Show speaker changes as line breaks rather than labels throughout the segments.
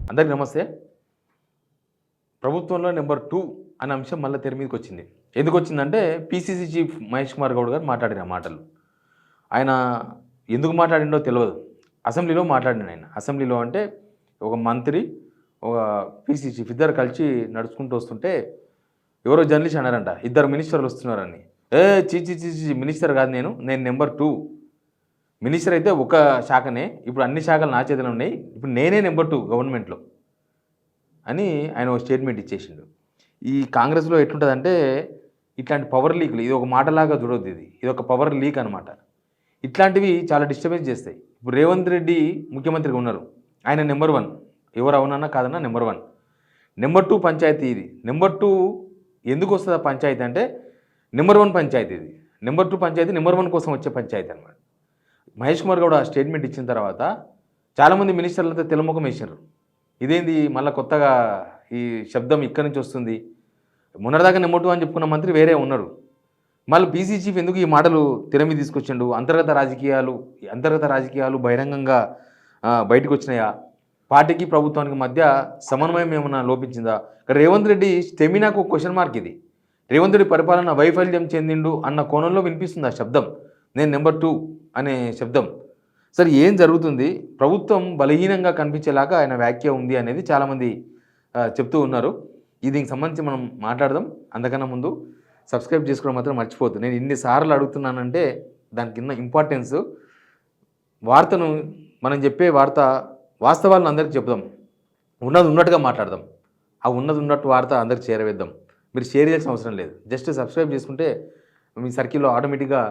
అందరికీ నమస్తే. ప్రభుత్వంలో నెంబర్ 2 అనే అంశం మళ్ళీ తెర మీదకి వచ్చింది. ఎందుకు వచ్చిందంటే పీసీసీ చీఫ్ మహేష్ కుమార్ గౌడ్ గారు మాట్లాడిన మాటలు. ఆయన ఎందుకు మాట్లాడిండో తెలియదు. అసెంబ్లీలో మాట్లాడినాడు ఆయన. అసెంబ్లీలో అంటే ఒక మంత్రి, ఒక పీసీసీ చీఫ్ ఇద్దరు కలిసి నడుచుకుంటూ వస్తుంటే ఎవరో జర్నలిస్ట్ అన్నారంట, ఇద్దరు మినిస్టర్లు వస్తున్నారని. చీ మినిస్టర్ కాదు, నేను నెంబర్ 2 మినిస్టర్ అయితే ఒక శాఖనే, ఇప్పుడు అన్ని శాఖలు నా చేతిలో ఉన్నాయి, ఇప్పుడు నేనే నెంబర్ 2 గవర్నమెంట్లో అని ఆయన ఒక స్టేట్మెంట్ ఇచ్చేసిండు. ఈ కాంగ్రెస్లో ఎట్లుంటుందంటే ఇట్లాంటి పవర్ లీక్లు, ఇది ఒక మాటలాగా చూడొద్దు, ఇది ఒక పవర్ లీక్ అనమాట. ఇట్లాంటివి చాలా డిస్టర్బెన్స్ చేస్తాయి. ఇప్పుడు రేవంత్ రెడ్డి ముఖ్యమంత్రిగా ఉన్నారు, ఆయన నెంబర్ 1, ఎవరు అవునన్నా కాదన్నా నెంబర్ 1. నెంబర్ 2 పంచాయతీ ఇది. నెంబర్ 2 ఎందుకు వస్తుంది ఆ పంచాయతీ అంటే నెంబర్ 1 పంచాయతీ ఇది. నెంబర్ 2 పంచాయతీ నెంబర్ 1 కోసం వచ్చే పంచాయతీ అనమాట. మహేష్ కుమార్ గౌడ్ ఆ స్టేట్మెంట్ ఇచ్చిన తర్వాత చాలామంది మినిస్టర్లతో తెల్లముఖం వేసారు. ఇదేంది మళ్ళీ కొత్తగా ఈ శబ్దం ఇక్కడి నుంచి వస్తుంది, మొన్నటిదాకా నెంబర్ 2 అని చెప్పుకున్న మంత్రి వేరే ఉన్నారు, మళ్ళీ పీసీ చీఫ్ ఎందుకు ఈ మాటలు తెర మీద తీసుకొచ్చిండు? అంతర్గత రాజకీయాలు బహిరంగంగా బయటకు వచ్చినాయా? పార్టీకి ప్రభుత్వానికి మధ్య సమన్వయం ఏమన్నా లోపించిందా? రేవంత్ రెడ్డి స్టెమినాకు క్వశ్చన్ మార్క్ ఇది. రేవంత్ రెడ్డి పరిపాలన వైఫల్యం చెందిండు అన్న కోణంలో వినిపిస్తుంది ఆ శబ్దం, నేను నెంబర్ 2 అనే శబ్దం. సరే ఏం జరుగుతుంది? ప్రభుత్వం బలహీనంగా కనిపించేలాగా ఆయన వ్యాఖ్య ఉంది అనేది చాలామంది చెప్తూ ఉన్నారు. దీనికి సంబంధించి మనం మాట్లాడదాం. అంతకన్నా ముందు సబ్స్క్రైబ్ చేసుకోవడం మాత్రం మర్చిపోద్దు. నేను ఇన్నిసార్లు అడుగుతున్నానంటే దానికి కింద ఇంపార్టెన్స్, వార్తను మనం చెప్పే వార్త వాస్తవాలను అందరికీ చెప్దాం, ఉన్నది ఉన్నట్టుగా మాట్లాడదాం, ఆ ఉన్నది ఉన్నట్టు వార్త అందరికి చేరవేద్దాం. మీరు షేర్ చేయాల్సిన అవసరం లేదు, జస్ట్ సబ్స్క్రైబ్ చేసుకుంటే మీ సర్కిల్లో ఆటోమేటిక్గా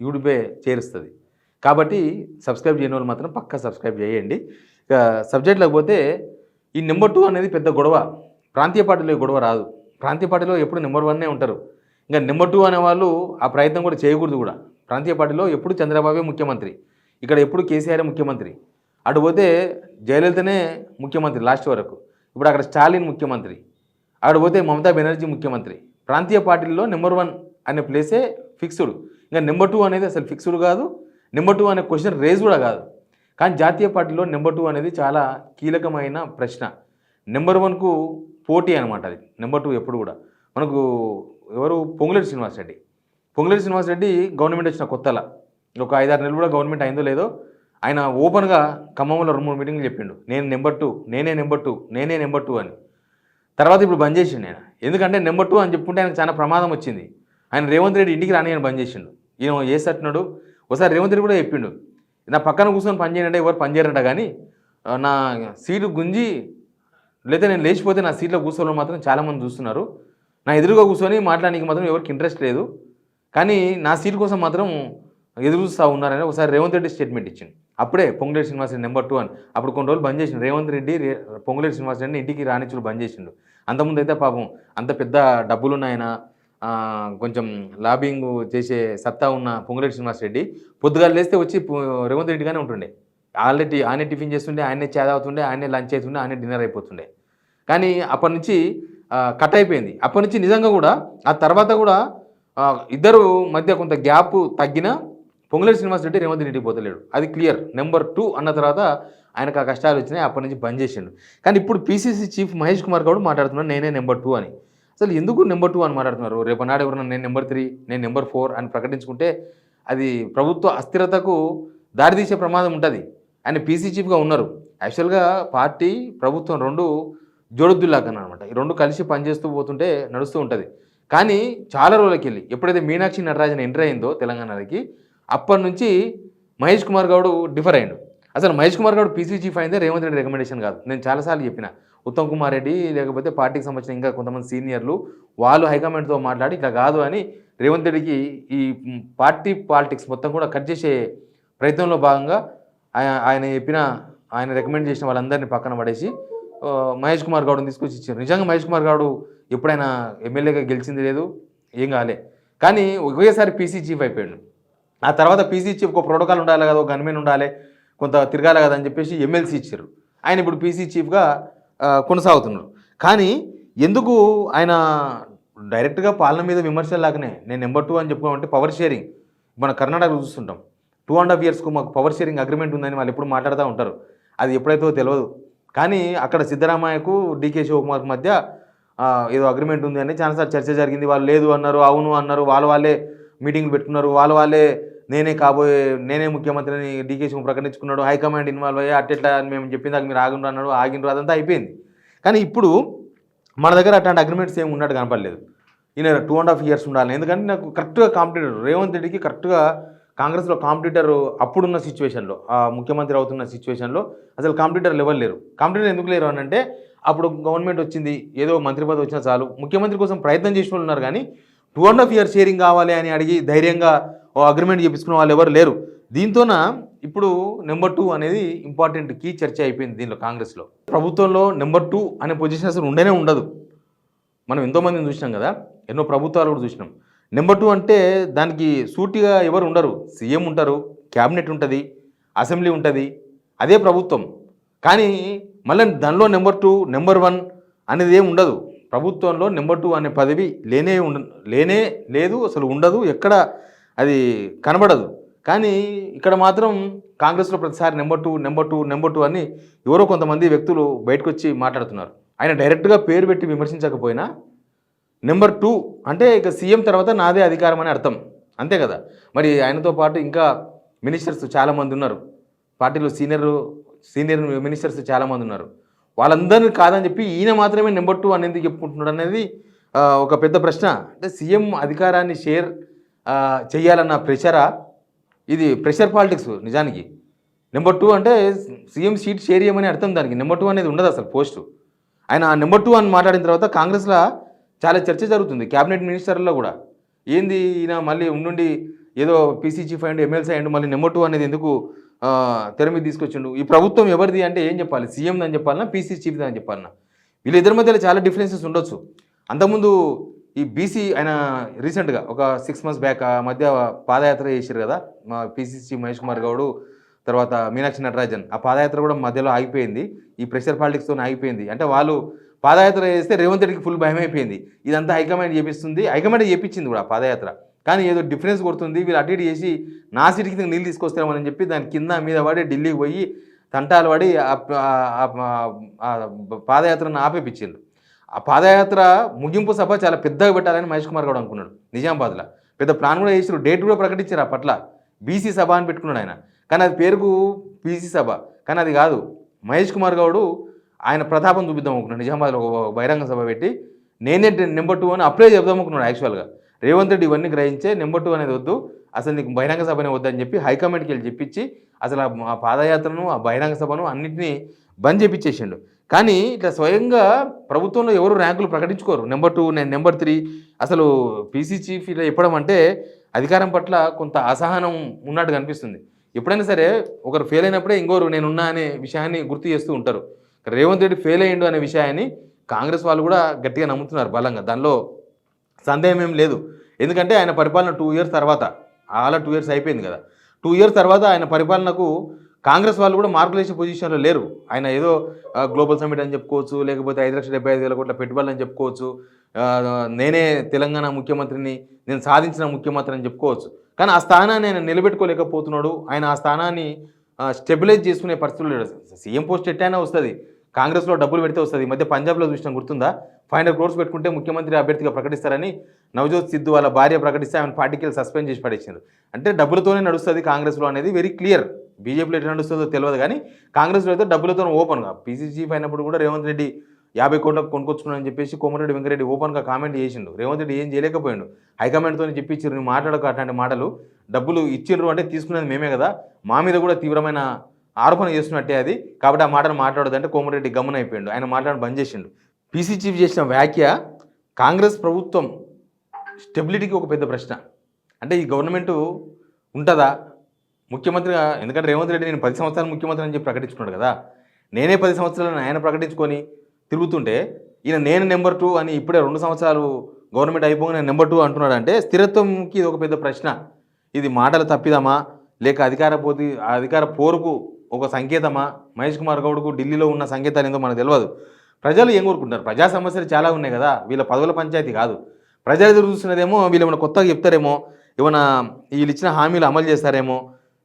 యూట్యూబే చేరుస్తుంది. కాబట్టి సబ్స్క్రైబ్ చేయని వాళ్ళు మాత్రం పక్కా సబ్స్క్రైబ్ చేయండి. ఇక సబ్జెక్ట్లోకి పోతే ఈ నెంబర్ 2 అనేది పెద్ద గొడవ. ప్రాంతీయ పార్టీలో గొడవ రాదు, ప్రాంతీయ పార్టీలో ఎప్పుడు నెంబర్ 1 ఉంటారు. ఇంకా నెంబర్ 2 అనేవాళ్ళు ఆ ప్రయత్నం కూడా చేయకూడదు కూడా. ప్రాంతీయ పార్టీలో ఎప్పుడు చంద్రబాబే ముఖ్యమంత్రి, ఇక్కడ ఎప్పుడు కేసీఆర్ ముఖ్యమంత్రి, అటు పోతే జయలలితనే ముఖ్యమంత్రి లాస్ట్ వరకు, ఇప్పుడు అక్కడ స్టాలిన్ ముఖ్యమంత్రి, అటు పోతే మమతా బెనర్జీ ముఖ్యమంత్రి. ప్రాంతీయ పార్టీల్లో నెంబర్ 1 అనే ప్లేసే ఫిక్స్డ్. ఇంకా నెంబర్ 2 అనేది అసలు ఫిక్స్డ్ కాదు, నెంబర్ 2 అనే క్వశ్చన్ రేజ్ కూడా కాదు. కానీ జాతీయ పార్టీలో నెంబర్ 2 అనేది చాలా కీలకమైన ప్రశ్న. నెంబర్ 1కు పోటీ అనమాట అది. నెంబర్ 2 ఎప్పుడు కూడా మనకు ఎవరు, పొంగులేటి శ్రీనివాసరెడ్డి గవర్నమెంట్ వచ్చిన కొత్తలా ఒక 5-6 నెలలు కూడా గవర్నమెంట్ అయిందో లేదో, ఆయన ఓపెన్గా ఖమ్మంలో 2-3 మీటింగ్లు చెప్పిండు, నేనే నెంబర్ 2 అని. తర్వాత ఇప్పుడు బంద్ చేసిండు ఆయన. ఎందుకంటే నెంబర్ 2 అని చెప్పుకుంటే ఆయనకు చాలా ప్రమాదం వచ్చింది. ఆయన రేవంత్ రెడ్డి ఇంటికి రాని ఆయన బంద్ చేసిండు. ఈయన చేసేటన్నాడు. ఒకసారి రేవంత్ రెడ్డి కూడా చెప్పిండు, నా పక్కన కూర్చొని పని చేయండి, ఎవరు పని చేయరంట, కానీ నా సీటు గుంజి లేదా నేను లేచిపోతే నా సీట్లో కూర్చోవడం మాత్రం చాలామంది చూస్తున్నారు, నా ఎదురుగా కూర్చొని మాట్లాడడానికి మాత్రం ఎవరికి ఇంట్రెస్ట్ లేదు, కానీ నా సీటు కోసం మాత్రం ఎదురు చూస్తూ ఉన్నారని ఒకసారి రేవంత్ రెడ్డి స్టేట్మెంట్ ఇచ్చింది. అప్పుడే పొంగులేటి శ్రీనివాసరెడ్డి నెంబర్ 2 అని. అప్పుడు కొన్ని రోజులు బంద్ చేసిండు రేవంత్ రెడ్డి. పొంగులేటి శ్రీనివాసరెడ్డిని ఇంటికి రానిచ్చులు బంద్ చేసిండు. అంతకుముందు అయితే పాపం అంత పెద్ద డబ్బులున్నాయన, కొంచెం లాబింగ్ చేసే సత్తా ఉన్న పొంగులేటి శ్రీనివాసరెడ్డి పొద్దుగాలు లేస్తే వచ్చి రేవంత్ రెడ్డిగానే ఉంటుండే. ఆల్రెడీ ఆయనే టిఫిన్ చేస్తుండే, ఆయనే చాయ్ తాగుతుండే, ఆయనే లంచ్ అవుతుండే, ఆయనే డిన్నర్ అయిపోతుండే. కానీ అప్పటి నుంచి కట్ అయిపోయింది. అప్పటి నుంచి నిజంగా కూడా ఆ తర్వాత కూడా ఇద్దరు మధ్య కొంత గ్యాప్ తగ్గిన పొంగులేటి శ్రీనివాసరెడ్డి రేవంత్ రెడ్డికి పోతలేడు, అది క్లియర్. నెంబర్ 2 అన్న తర్వాత ఆయనకు ఆ కష్టాలు వచ్చినాయి, అప్పటి నుంచి బంద్ చేసిండు. కానీ ఇప్పుడు పీసీసీ చీఫ్ మహేష్ కుమార్ గౌడ్ మాట్లాడుతున్నాడు, నేనే నెంబర్ 2 అని. అసలు ఎందుకు నెంబర్ 2 అని మాట్లాడుతున్నారు? రేపనాడు ఎవరన్నా నేను నెంబర్ 3, నేను నెంబర్ 4 అని ప్రకటించుకుంటే అది ప్రభుత్వ అస్థిరతకు దారితీసే ప్రమాదం ఉంటుంది. ఆయన పీసీ చీఫ్గా ఉన్నారు. యాక్చువల్గా పార్టీ ప్రభుత్వం 2 జోడొద్దులాగా అనమాట. ఈ 2 కలిసి పనిచేస్తూ పోతుంటే నడుస్తూ ఉంటుంది. కానీ చాలా రోజులకి వెళ్ళి ఎప్పుడైతే మీనాక్షి నటరాజన్ ఎంటర్ అయిందో తెలంగాణకి, అప్పటి నుంచి మహేష్ కుమార్ గౌడ్ డిఫర్ అయ్యాడు. అసలు మహేష్ కుమార్ గౌడ్ పీసీ చీఫ్ అయిందే రేవంత్ రెడ్డి రికమెండేషన్ కాదు. నేను చాలాసార్లు చెప్పిన, ఉత్తమ్ కుమార్ రెడ్డి లేకపోతే పార్టీకి సంబంధించిన ఇంకా కొంతమంది సీనియర్లు వాళ్ళు హైకమాండ్తో మాట్లాడి ఇట్లా కాదు అని రేవంత్ రెడ్డికి ఈ పార్టీ పాలిటిక్స్ మొత్తం కూడా కట్ చేసే ప్రయత్నంలో భాగంగా ఆయన రికమెండ్ చేసిన వాళ్ళందరినీ పక్కన పడేసి మహేష్ కుమార్ గౌడ్ని తీసుకొచ్చి ఇచ్చారు. నిజంగా మహేష్ కుమార్ గౌడ్ ఎప్పుడైనా ఎమ్మెల్యేగా గెలిచింది లేదు, ఏం కాలే. కానీ ఒకేసారి పీసీ చీఫ్ అయిపోయాడు. ఆ తర్వాత పీసీ చీఫ్ ఒక ప్రోటోకాల్ ఉండాలి కదా, ఒక గన్మెన్ ఉండాలి, కొంత తిరగాలి కదా అని చెప్పేసి ఎమ్మెల్సీ ఇచ్చారు. ఆయన ఇప్పుడు పీసీ చీఫ్గా కొనసాగుతున్నారు. కానీ ఎందుకు ఆయన డైరెక్ట్గా పాలన మీద విమర్శలు లాగానే నేను నెంబర్ 2 అని చెప్పుకోమంటే పవర్ షేరింగ్ మన కర్ణాటకలో చూస్తుంటాం. 2.5 yearsకు మాకు పవర్ షేరింగ్ అగ్రిమెంట్ ఉందని వాళ్ళు ఎప్పుడు మాట్లాడుతూ ఉంటారు. అది ఎప్పుడైతే తెలియదు. కానీ అక్కడ సిద్ధరామయ్యకు డీకే శివకుమార్కి మధ్య ఏదో అగ్రిమెంట్ ఉంది అని చాలాసార్లు చర్చ జరిగింది. వాళ్ళు లేదు అన్నారు, అవును అన్నారు, వాళ్ళే మీటింగ్లు పెట్టుకున్నారు, వాళ్ళే నేనే ముఖ్యమంత్రిని డీకే శివ ప్రకటించుకున్నాడు, హైకమాండ్ ఇన్వాల్వ్ అయ్యి అట్టెట్లా అని మేము చెప్పిందాక మీరు ఆగుండ్రు అన్నాడు, ఆగిండ్రు, అదంతా అయిపోయింది. కానీ ఇప్పుడు మన దగ్గర అట్లాంటి అగ్రిమెంట్స్ ఏమి ఉన్నట్టు కనపడలేదు. ఈయన 2.5 years ఉండాలి. ఎందుకంటే నాకు కరెక్ట్గా కాంపిటీటర్ రేవంత్ రెడ్డికి కరెక్ట్గా కాంగ్రెస్లో కాంపిటీటర్ అప్పుడున్న సిచ్యువేషన్లో, ముఖ్యమంత్రి అవుతున్న సిచ్యువేషన్లో అసలు కాంపిటీటర్ లెవెల్ లేరు. కాంపిటీటర్ ఎందుకు లేరు అని అంటే అప్పుడు గవర్నమెంట్ వచ్చింది, ఏదో మంత్రి పదవి వచ్చినా చాలు, ముఖ్యమంత్రి కోసం ప్రయత్నం చేసిన వాళ్ళు ఉన్నారు. కానీ 2.5 years షేరింగ్ కావాలి అని అడిగి ధైర్యంగా ఓ అగ్రిమెంట్ చేపించుకున్న వాళ్ళు ఎవరు లేరు. దీంతోన ఇప్పుడు నెంబర్ 2 అనేది ఇంపార్టెంట్ కీ చర్చ అయిపోయింది దీనిలో కాంగ్రెస్లో. ప్రభుత్వంలో నెంబర్ 2 అనే పొజిషన్ అసలు ఉండనే ఉండదు. మనం ఎంతోమందిని చూసినాం కదా, ఎన్నో ప్రభుత్వాలు కూడా చూసినాం. నెంబర్ 2 అంటే దానికి సూటిగా ఎవరు ఉండరు. సీఎం ఉంటారు, క్యాబినెట్ ఉంటుంది, అసెంబ్లీ ఉంటుంది, అదే ప్రభుత్వం. కానీ మళ్ళీ దానిలో నెంబర్ 2, నెంబర్ 1 అనేది ఏమి ఉండదు. ప్రభుత్వంలో నెంబర్ 2 అనే పదవి లేనే లేదు, అసలు ఉండదు, ఎక్కడ అది కనబడదు. కానీ ఇక్కడ మాత్రం కాంగ్రెస్లో ప్రతిసారి నెంబర్ 2 అని ఎవరో కొంతమంది వ్యక్తులు బయటకు వచ్చి మాట్లాడుతున్నారు. ఆయన డైరెక్ట్గా పేరు పెట్టి విమర్శించకపోయినా నెంబర్ 2 అంటే ఇక సీఎం తర్వాత నాదే అధికారం అని అర్థం, అంతే కదా. మరి ఆయనతో పాటు ఇంకా మినిస్టర్స్ చాలామంది ఉన్నారు, పార్టీలో సీనియర్ మినిస్టర్స్ చాలామంది ఉన్నారు. వాళ్ళందరినీ కాదని చెప్పి ఈయన మాత్రమే నెంబర్ 2 అనేది చెప్పుకుంటున్నాడు అనేది ఒక పెద్ద ప్రశ్న. అంటే సీఎం అధికారాన్ని షేర్ చేయాలన్న ప్రెషరా? ఇది ప్రెషర్ పాలిటిక్స్ నిజానికి. నెంబర్ 2 అంటే సీఎం సీట్ షేర్ చేయమని అర్థం. దానికి నెంబర్ 2 అనేది ఉండదు అసలు పోస్టు. ఆయన నెంబర్ 2 అని మాట్లాడిన తర్వాత కాంగ్రెస్లో చాలా చర్చ జరుగుతుంది, క్యాబినెట్ మినిస్టర్లో కూడా. ఏంది ఈయన మళ్ళీ ఉండి ఏదో పీసీ చీఫ్ అయ్యండు, ఎమ్మెల్సీ అయ్యండు, మళ్ళీ నెంబర్ 2 అనేది ఎందుకు తెర మీద తీసుకొచ్చిండు? ఈ ప్రభుత్వం ఎవరిది అంటే ఏం చెప్పాలి? సీఎం అని చెప్పాలన్నా, పీసీ చీఫ్ అని చెప్పాలన్నా? వీళ్ళిద్దరి మధ్యలో చాలా డిఫరెన్సెస్ ఉండొచ్చు. అంతకుముందు ఈ బీసీ ఆయన రీసెంట్గా ఒక 6 months బ్యాక్ మధ్య పాదయాత్ర చేశారు కదా, మా పీసీసీ మహేష్ కుమార్ గౌడ్, తర్వాత మీనాక్షి నటరాజన్. ఆ పాదయాత్ర కూడా మధ్యలో ఆగిపోయింది, ఈ ప్రెషర్ పాలిటిక్స్తో ఆగిపోయింది. అంటే వాళ్ళు పాదయాత్ర చేస్తే రేవంత్ రెడ్డికి ఫుల్ భయం అయిపోయింది, ఇదంతా హైకమాండ్ చేపిస్తుంది, హైకమాండ్ చేపించింది కూడా పాదయాత్ర. కానీ ఏదో డిఫరెన్స్ కొడుతుంది, వీళ్ళు అటు ఇటు చేసి నా సిటీకి నీళ్ళు తీసుకొస్తామని చెప్పి దాని కింద మీద పడి ఢిల్లీకి పోయి తంటాలు పడి పాదయాత్రను ఆపేపించిండు. ఆ పాదయాత్ర ముగింపు సభ చాలా పెద్దగా పెట్టాలని మహేష్ కుమార్ గౌడ్ అనుకున్నాడు. నిజామాబాద్లో పెద్ద ప్లాన్ కూడా చేసారు, డేట్ కూడా ప్రకటించారు. ఆ పట్ల బీసీ సభ అని పెట్టుకున్నాడు ఆయన, కానీ అది పేరుకు బీసీ సభ, కానీ అది కాదు. మహేష్ కుమార్ గౌడ్ ఆయన ప్రతాపం చూపిద్దాం అనుకున్నాడు. నిజామాబాద్లో ఒక బహిరంగ సభ పెట్టి నేనే నెంబర్ 2 అని అప్లై చెప్దాం అనుకున్నాడు. యాక్చువల్గా రేవంత్ రెడ్డి ఇవన్నీ గ్రహించే నెంబర్ 2 అనేది వద్దు, అసలు నీకు బహిరంగ సభనే వద్దని చెప్పి హైకమాండ్కి వెళ్ళి చెప్పించి అసలు ఆ పాదయాత్రను, ఆ బహిరంగ సభను అన్నింటినీ బంద్ చేపించేసిండు. కానీ ఇట్లా స్వయంగా ప్రభుత్వంలో ఎవరు ర్యాంకులు ప్రకటించుకోరు. నెంబర్ 2, నేను నెంబర్ 3. అసలు పీసీ చీఫ్ ఇలా చెప్పడం అంటే అధికారం పట్ల కొంత అసహనం ఉన్నట్టు కనిపిస్తుంది. ఎప్పుడైనా సరే ఒకరు ఫెయిల్ అయినప్పుడే ఇంకోరు నేనున్నా అనే విషయాన్ని గుర్తు చేస్తూ ఉంటారు. రేవంత్ రెడ్డి ఫెయిల్ అయ్యిండు అనే విషయాన్ని కాంగ్రెస్ వాళ్ళు కూడా గట్టిగా నమ్ముతున్నారు బలంగా, దానిలో సందేహం ఏం లేదు. ఎందుకంటే ఆయన పరిపాలన 2 years తర్వాత, అలా 2 years అయిపోయింది కదా, 2 years తర్వాత ఆయన పరిపాలనకు కాంగ్రెస్ వాళ్ళు కూడా మార్కులు వేసే పొజిషన్లో లేరు. ఆయన ఏదో గ్లోబల్ సమిట్ అని చెప్పుకోవచ్చు, లేకపోతే 5,75,000 కోట్ల పెట్టుబడులు అని చెప్పుకోవచ్చు, నేనే తెలంగాణ ముఖ్యమంత్రిని, నేను సాధించిన ముఖ్యమంత్రి అని చెప్పుకోవచ్చు. కానీ ఆ స్థానాన్ని ఆయన నిలబెట్టుకోలేకపోతున్నాడు. ఆయన ఆ స్థానాన్ని స్టెబిలైజ్ చేసుకునే పరిస్థితులు లేడు. సీఎం పోస్ట్ ఎట్టైనా వస్తుంది, కాంగ్రెస్లో డబ్బులు పెడితే వస్తుంది. ఈ మధ్య పంజాబ్లో చూసినా గుర్తుందా, 500 crores పెట్టుకుంటే ముఖ్యమంత్రి అభ్యర్థిగా ప్రకటిస్తారని నవజోత్ సిద్ధు వాళ్ళ భార్య ప్రకటిస్తే ఆయన పార్టీకి సస్పెండ్ చేసి పడేసింది. అంటే డబ్బులతోనే నడుస్తుంది కాంగ్రెస్లో అనేది వెరీ క్లియర్. బీజేపీలో ఎట్లా నడుస్తుందో తెలియదు, కానీ కాంగ్రెస్లో అయితే డబ్బులతో ఓపెన్గా. పీసీ చీఫ్ అయినప్పుడు కూడా రేవంత్ రెడ్డి 50 కోట్లకు కొనుక్కొచ్చుకున్నాడని చెప్పేసి కోమరెడ్డి వెంకరెడ్డి ఓపెన్గా కామెంట్ చేసిండు. రేవంత్ రెడ్డి ఏం చేయలేకపోయాడు, హైకమాండ్తో చెప్పించారు నువ్వు మాట్లాడక అట్లాంటి మాటలు, డబ్బులు ఇచ్చిండ్రు అంటే తీసుకునేది మేమే కదా, మా మీద కూడా తీవ్రమైన ఆరోపణ చేస్తున్నట్టే అది, కాబట్టి ఆ మాటను మాట్లాడదంటే కోమరెడ్డి గమన అయిపోయాడు, ఆయన మాట్లాడడం బంద్ చేసిండు. పీసీ చీఫ్ చేసిన వ్యాఖ్య కాంగ్రెస్ ప్రభుత్వం స్టెబిలిటీకి ఒక పెద్ద ప్రశ్న. అంటే ఈ గవర్నమెంట్ ఉంటుందా ముఖ్యమంత్రిగా? ఎందుకంటే రేవంత్ రెడ్డి నేను 10 సంవత్సరాలు ముఖ్యమంత్రి అని చెప్పి ప్రకటించుకున్నాడు కదా, నేనే 10 సంవత్సరాలను ఆయన ప్రకటించుకొని తిరుగుతుంటే ఈయన నేను నెంబర్ 2 అని ఇప్పుడే 2 సంవత్సరాలు గవర్నమెంట్ అయిపోగానే నెంబర్ 2 అంటున్నాడు. అంటే స్థిరత్వంకి ఇది ఒక పెద్ద ప్రశ్న. ఇది మాటలు తప్పిదమా, లేక అధికార పోరుకు ఒక సంకేతమా? మహేష్ కుమార్ గౌడ్కు ఢిల్లీలో ఉన్న సంకేతాలు ఏందో మనకు తెలియదు. ప్రజలు ఏం కోరుకుంటారు? ప్రజా సమస్యలు చాలా ఉన్నాయి కదా, వీళ్ళ పదవుల పంచాయతీ కాదు. ప్రజలు ఎదురు చూస్తున్నదేమో వీళ్ళు ఏమైనా కొత్తగా చెప్తారేమో, ఏమైనా వీళ్ళు ఇచ్చిన హామీలు అమలు చేస్తారేమో,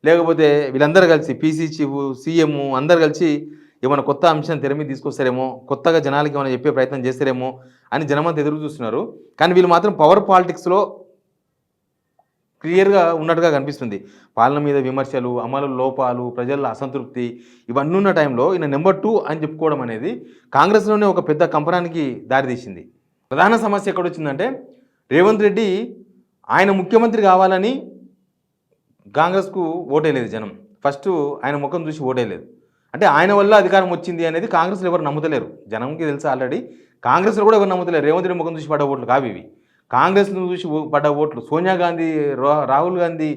లేకపోతే వీళ్ళందరూ కలిసి పీసీ చీఫ్, సీఎం అందరు కలిసి ఏమైనా కొత్త అంశం తెర మీద తీసుకొస్తారేమో, కొత్తగా జనాలకి ఏమైనా చెప్పే ప్రయత్నం చేస్తారేమో అని జనమంతా ఎదురు చూస్తున్నారు. కానీ వీళ్ళు మాత్రం పవర్ పాలిటిక్స్లో క్లియర్గా ఉన్నట్టుగా కనిపిస్తుంది. పాలన మీద విమర్శలు, అమలు లోపాలు, ప్రజల అసంతృప్తి ఇవన్నీ ఉన్న టైంలో ఈయన నెంబర్ 2 అని చెప్పుకోవడం అనేది కాంగ్రెస్లోనే ఒక పెద్ద కంపనానికి దారితీసింది. ప్రధాన సమస్య ఎక్కడొచ్చిందంటే రేవంత్ రెడ్డి ఆయన ముఖ్యమంత్రి కావాలని కాంగ్రెస్కు ఓటేయలేదు జనం. ఫస్ట్ ఆయన ముఖం చూసి ఓటేయలేదు. అంటే ఆయన వల్ల అధికారం వచ్చింది అనేది కాంగ్రెస్లో ఎవరు నమ్ముతలేరు. జనంకి తెలుసు ఆల్రెడీ. కాంగ్రెస్లో కూడా ఎవరు నమ్ముతలేరు. రేవంత్ రెడ్డి ముఖం చూసి పడ్డ ఓట్లు కావు ఇవి. కాంగ్రెస్ను చూసి పడ్డ ఓట్లు, సోనియా గాంధీ, రాహుల్ గాంధీ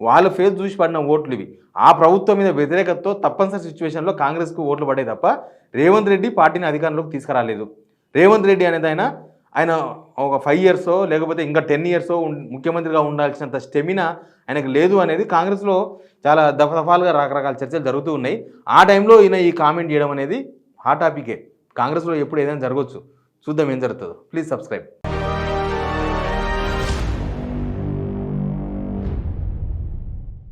వాళ్ళ ఫేస్ చూసి పడిన ఓట్లు ఇవి. ఆ ప్రభుత్వం మీద వ్యతిరేకతతో తప్పనిసరి సిచ్యువేషన్లో కాంగ్రెస్కు ఓట్లు పడ్డాయి తప్ప రేవంత్ రెడ్డి పార్టీని అధికారంలోకి తీసుకురాలేదు. రేవంత్ రెడ్డి అనేది ఆయన ఒక 5 ఇయర్సో లేకపోతే ఇంకా 10 ఇయర్సో ముఖ్యమంత్రిగా ఉండాల్సినంత స్టెమినా ఆయనకు లేదు అనేది కాంగ్రెస్లో చాలా దఫాలుగా రకరకాల చర్చలు జరుగుతూ ఉన్నాయి. ఆ టైంలో ఈయన ఈ కామెంట్ చేయడం అనేది హాట్ టాపికే. కాంగ్రెస్లో ఎప్పుడు ఏదైనా జరగవచ్చు. చూద్దాం ఏం జరుగుతుందో. Please subscribe.